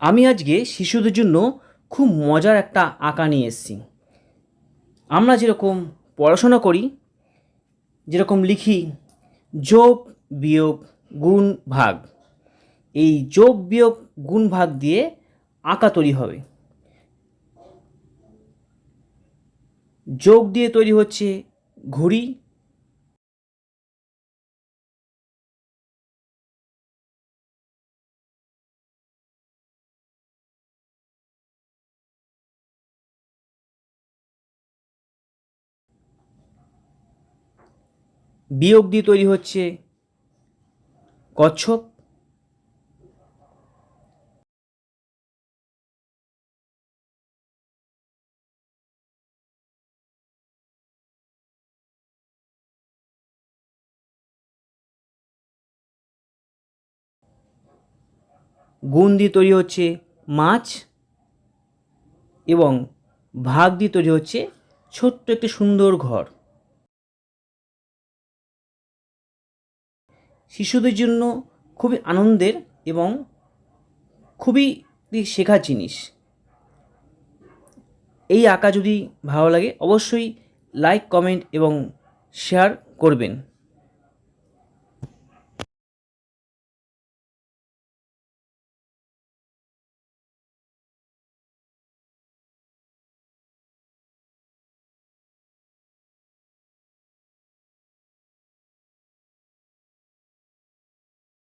আমি আজকে শিশুদের জন্য খুব মজার একটা আঁকা নিয়ে এসেছি। আমরা যেরকম পড়াশোনা করি, যেরকম লিখি যোগ বিয়োগ গুণ ভাগ, এই যোগ বিয়োগ গুণ ভাগ দিয়ে আঁকা তৈরি হবে। যোগ দিয়ে তৈরি হচ্ছে ঘড়ি, বিয়োগ দিয়ে তৈরি হচ্ছে কচ্ছপ, গুণ দিয়ে তৈরি হচ্ছে মাছ এবং ভাগ দিয়ে তৈরি হচ্ছে ছোট্ট একটি সুন্দর ঘর। শিশুদের জন্য খুবই আনন্দের এবং খুবই শেখার জিনিস। এই আঁকা যদি ভালো লাগে অবশ্যই লাইক, কমেন্ট এবং শেয়ার করবেন।